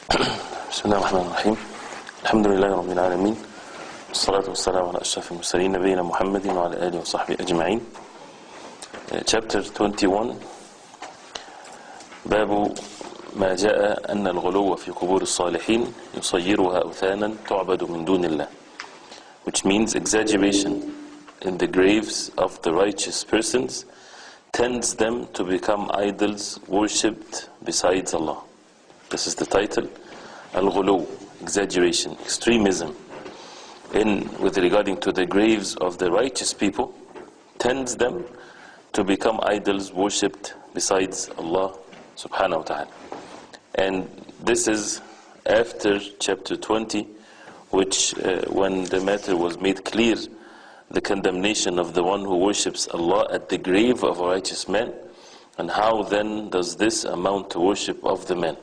بسم الله الرحمن الرحيم. الحمد لله رب العالمين، والصلاة والسلام على أشرف المرسلين نبينا محمد وعلى آله وصحبه أجمعين. Chapter 21. باب ما جاء أن الغلو في قبور الصالحين يصيرها أوثانا تعبد من دون الله, which means exaggeration in the graves of the righteous persons tends them to become idols worshipped besides Allah. This is the title. Al-Ghulu, exaggeration, extremism with regarding to the graves of the righteous people tends them to become idols worshipped besides Allah subhanahu wa ta'ala. And this is after chapter 20, which when the matter was made clear, the condemnation of the one who worships Allah at the grave of a righteous man, and how then does this amount to worship of the man?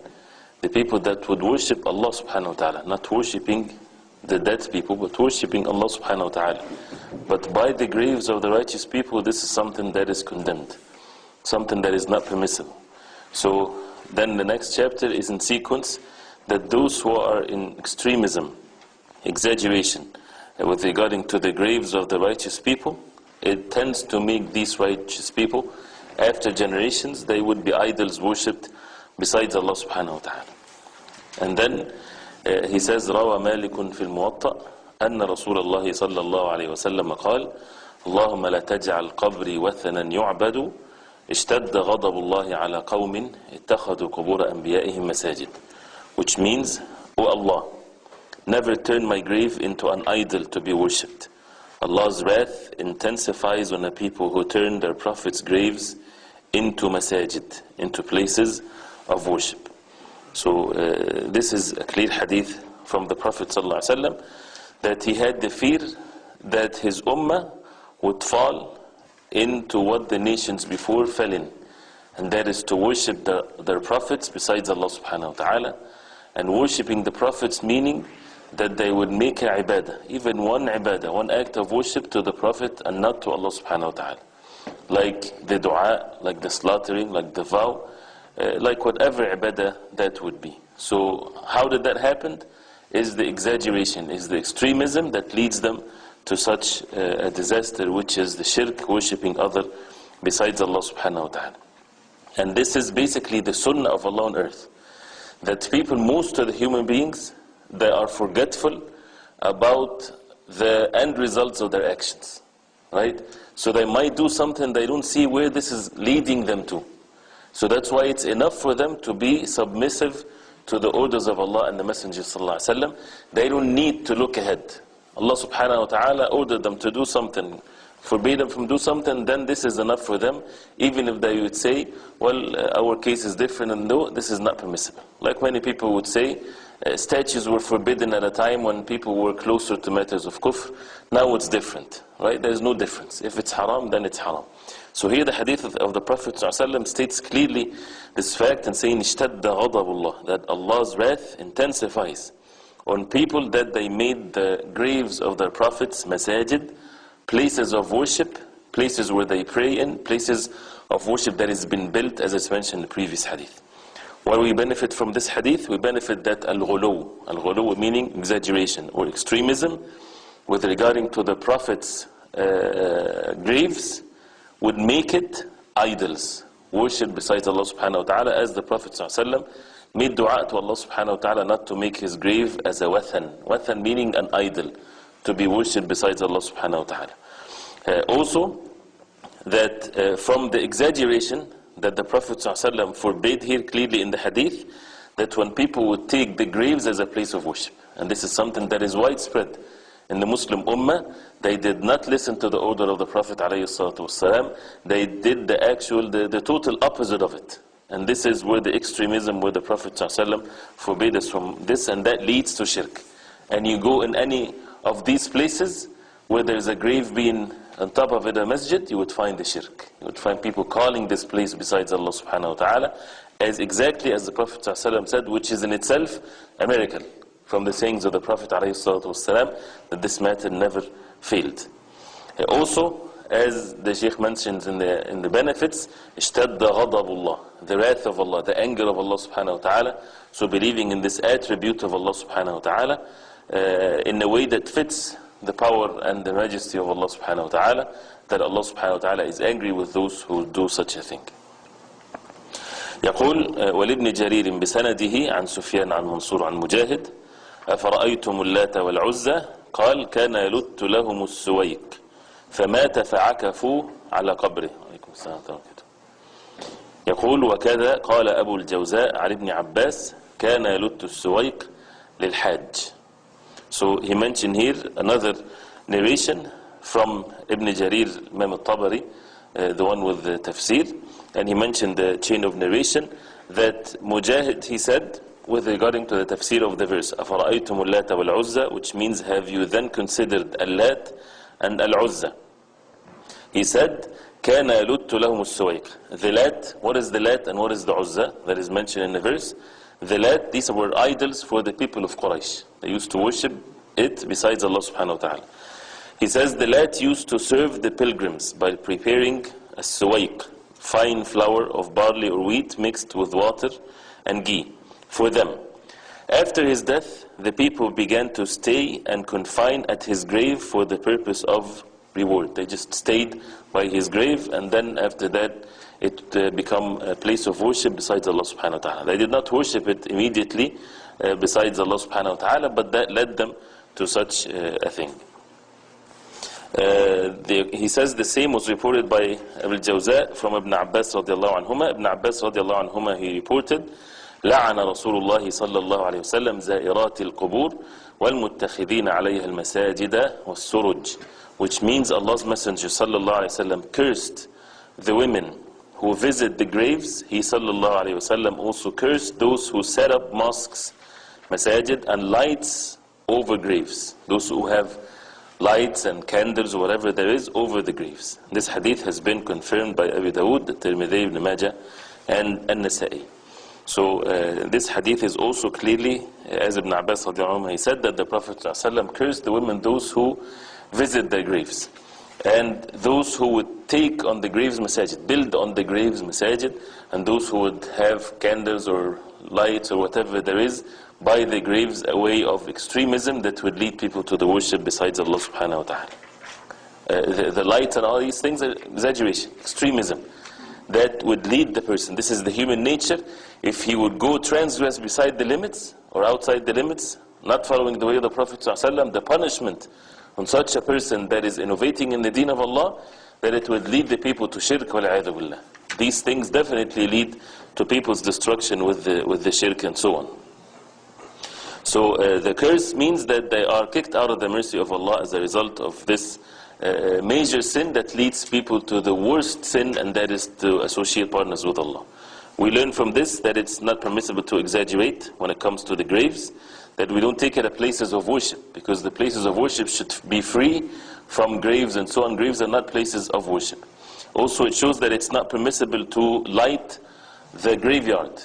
The people that would worship Allah subhanahu wa ta'ala, not worshipping the dead people, but worshipping Allah subhanahu wa ta'ala. But by the graves of the righteous people, this is something that is condemned, something that is not permissible. So then the next chapter is in sequence, that those who are in extremism, exaggeration, with regarding to the graves of the righteous people, it tends to make these righteous people, after generations, they would be idols worshipped besides Allah subhanahu wa ta'ala. And then he says, روى مالك في الموطأ أن رسول الله صلى الله عليه وسلم قال اللهم لا تجعل قبري وثنا يعبد اشتد غضب الله على قوم اتخذوا قبور أنبيائهم مساجد, which means, O Allah, never turn my grave into an idol to be worshipped. Allah's wrath intensifies on the people who turn their prophets' graves into masajid, into places of worship. So this is a clear hadith from the Prophet ﷺ, that he had the fear that his ummah would fall into what the nations before fell in, and that is to worship their prophets besides Allah subhanahu wa ta'ala. And worshipping the prophets meaning that they would make a ibadah, even one ibadah, one act of worship to the Prophet and not to Allah subhanahu wa ta'ala. Like the dua, like the slaughtering, like the vow, like whatever ibadah that would be. So how did that happen? Is the exaggeration, is the extremism that leads them to such a disaster, which is the shirk, worshipping other besides Allah subhanahu wa ta'ala. And this is basically the sunnah of Allah on earth, that people, most of the human beings, they are forgetful about the end results of their actions, right? So they might do something, they don't see where this is leading them to. So that's why it's enough for them to be submissive to the orders of Allah and the Messenger sallallahu alaihi wasallam. They don't need to look ahead. Allah subhanahu wa ta'ala ordered them to do something, forbade them from do something, then this is enough for them, even if they would say, well, our case is different, and no, this is not permissible. Like many people would say, statues were forbidden at a time when people were closer to matters of kufr. Now it's different, right? There's no difference. If it's haram, then it's haram. So here the hadith of the Prophet ﷺ states clearly this fact and saying, اشتد غضب الله, that Allah's wrath intensifies on people that they made the graves of their prophets masajid, places of worship, places where they pray in, places of worship that has been built, as is mentioned in the previous hadith. What we benefit from this hadith? We benefit that al-ghulu meaning exaggeration or extremism with regarding to the prophets' graves would make it idols, worship besides Allah subhanahu wa ta'ala, as the Prophet ﷺ made dua to Allah subhanahu wa ta'ala not to make his grave as a wathan meaning an idol, to be worshipped besides Allah subhanahu wa ta'ala. Also, that from the exaggeration that the Prophet ﷺ forbade here clearly in the hadith, that when people would take the graves as a place of worship, and this is something that is widespread in the Muslim Ummah, they did not listen to the order of the Prophet ﷺ. They did the total opposite of it. And this is where the extremism, where the Prophet ﷺ forbade us from this, and that leads to shirk. And you go in any of these places where there is a grave being on top of it, a masjid, you would find the shirk. You would find people calling this place besides Allah subhanahu wa ta'ala, as exactly as the Prophet ﷺ said, which is in itself a miracle from the sayings of the Prophet ﷺ, that this matter never failed. Also, as the Shaykh mentions in the benefits, اشتد غضب الله, the wrath of Allah, the anger of Allah subhanahu wa ta'ala. So believing in this attribute of Allah subhanahu wa ta'ala in a way that fits the power and the majesty of Allah subhanahu wa ta'ala, that Allah subhanahu wa ta'ala is angry with those who do such a thing. يقول ولابن جرير بسنده عن سفيان عن منصور عن مجاهد أفرأيتم اللات والعزى قال كان يلت لهم السويق فمات فعكفوا على قبره. عليكم السلام ورحمة الله. يقول وكذا قال أبو الجوزاء عن ابن عباس كان يلت السويق للحاج. So he mentioned here another narration from Ibn Jarir Imam al-Tabari, the one with the tafsir, and he mentioned the chain of narration that Mujahid, he said, with regarding to the tafsir of the verse, أَفَرَأَيْتُمُ اللَّاتَ وَالْعُزَّى, which means have you then considered Al-Lat and Al-Uzza. He said, كَانَ يَلُتُّ لَهُمُ السُّوَيْقِ. The Lat, what is the Lat and what is the Uzza that is mentioned in the verse? The Lat, these were idols for the people of Quraysh. They used to worship it besides Allah subhanahu wa ta'ala. He says the Lat used to serve the pilgrims by preparing a suwaiq, fine flour of barley or wheat mixed with water and ghee for them. After his death, the people began to stay and confine at his grave for the purpose of reward. They just stayed by his grave, and then after that it became a place of worship besides Allah subhanahu wa ta'ala. They did not worship it immediately besides Allah subhanahu wa ta'ala, but that led them to such a thing. He says the same was reported by Abu al-Jawza from Ibn Abbas radiallahu anhuma. Ibn Abbas radiallahu anhuma, he reported لعن رسول الله صلى الله عليه وسلم زائرات القبور والمتخذين عليها المساجد والسرج, which means Allah's Messenger sallallahu alayhi wasallam cursed the women who visit the graves. He sallallahu alayhi wasallam also cursed those who set up mosques, masajid, and lights over graves, those who have lights and candles or whatever there is over the graves. This hadith has been confirmed by Abu Dawood, Tirmidhi, Ibn Majah, and An-Nasa'i. So this hadith is also clearly, as Ibn Abbas he said, that the Prophet ﷺ cursed the women, those who visit their graves, and those who would take on the graves masajid, build on the graves masajid, and those who would have candles or lights or whatever there is by the graves, a way of extremism that would lead people to the worship besides Allah subhanahu wa ta'ala. The lights and all these things are exaggeration, extremism that would lead the person. This is the human nature. If he would go transgress beside the limits or outside the limits, not following the way of the Prophet ﷺ, the punishment on such a person that is innovating in the deen of Allah, that it would lead the people to shirk wal-'iyadhu billah. These things definitely lead to people's destruction with the shirk and so on. So the curse means that they are kicked out of the mercy of Allah as a result of this major sin that leads people to the worst sin, and that is to associate partners with Allah. We learn from this that it's not permissible to exaggerate when it comes to the graves, that we don't take it as places of worship, because the places of worship should be free from graves and so on. Graves are not places of worship. Also, it shows that it's not permissible to light the graveyard,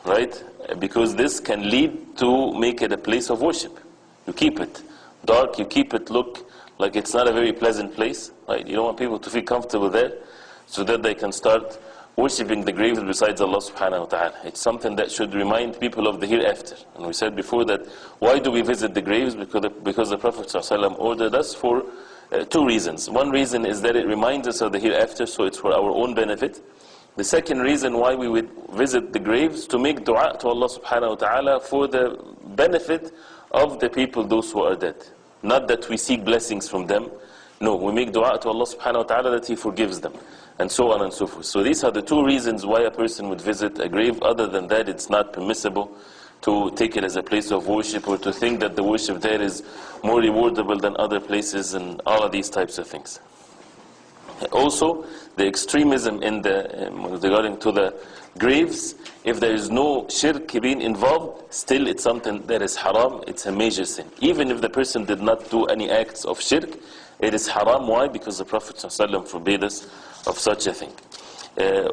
right? Because this can lead to make it a place of worship. You keep it dark, you keep it look like it's not a very pleasant place, right? You don't want people to feel comfortable there, so that they can start worshipping the graves besides Allah subhanahu wa ta'ala. It's something that should remind people of the hereafter. And we said before that, why do we visit the graves? Because the Prophet ﷺ ordered us for two reasons. One reason is that it reminds us of the hereafter, so it's for our own benefit. The second reason why we would visit the graves, to make dua to Allah subhanahu wa ta'ala for the benefit of the people, those who are dead. Not that we seek blessings from them. No, we make dua to Allah subhanahu wa ta'ala that He forgives them, and so on and so forth. So these are the two reasons why a person would visit a grave. Other than that, it's not permissible to take it as a place of worship, or to think that the worship there is more rewardable than other places, and all of these types of things. Also, the extremism in regarding to the graves, if there is no shirk being involved, still it's something that is haram, it's a major sin. Even if the person did not do any acts of shirk, it is haram. Why? Because the Prophet ﷺ forbade us of such a thing.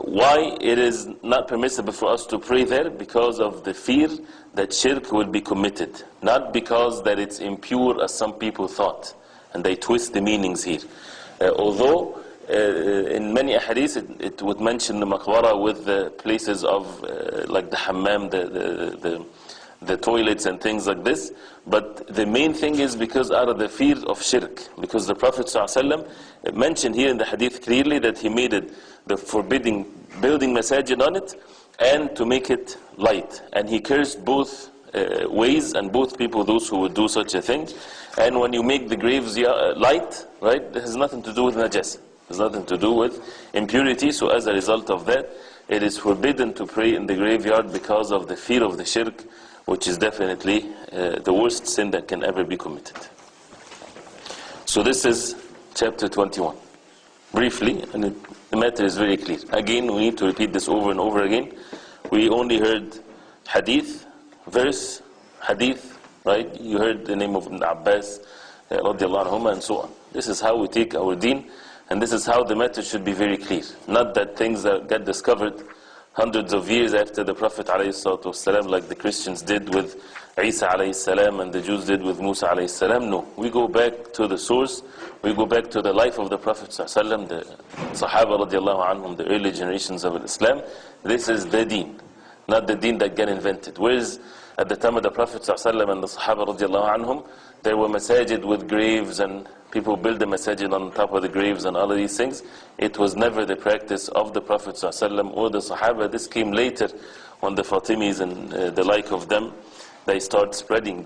Why it is not permissible for us to pray there? Because of the fear that shirk will be committed. Not because that it's impure as some people thought, and they twist the meanings here. Although in many ahadith it would mention the maqbara with the places of like the hammam, the toilets and things like this. But the main thing is because out of the fear of shirk, because the Prophet ﷺ mentioned here in the hadith clearly that he made it the forbidding building masajid on it and to make it light, and he cursed both ways and both people, those who would do such a thing. And when you make the graves light, right, it has nothing to do with najasa, it has nothing to do with impurity. So as a result of that, it is forbidden to pray in the graveyard because of the fear of the shirk, which is definitely the worst sin that can ever be committed. So this is chapter 21. Briefly, and the matter is very clear. Again, we need to repeat this over and over again. We only heard hadith, verse, hadith, right? You heard the name of Ibn Abbas, radiallahu anhuma, and so on. This is how we take our deen, and this is how the matter should be very clear. Not that things that get discovered hundreds of years after the Prophet ﷺ, like the Christians did with Isa ﷺ and the Jews did with Musa ﷺ. No, we go back to the source. We go back to the life of the Prophet ﷺ, the Sahaba radiallahu anhum, the early generations of Islam. This is the deen, not the deen that get invented. Whereas at the time of the Prophet ﷺ and the Sahaba radiallahu anhum, there were masajid with graves and people build the masajid on top of the graves and all of these things. It was never the practice of the Prophet ﷺ or the Sahaba. This came later when the Fatimis and the like of them, they start spreading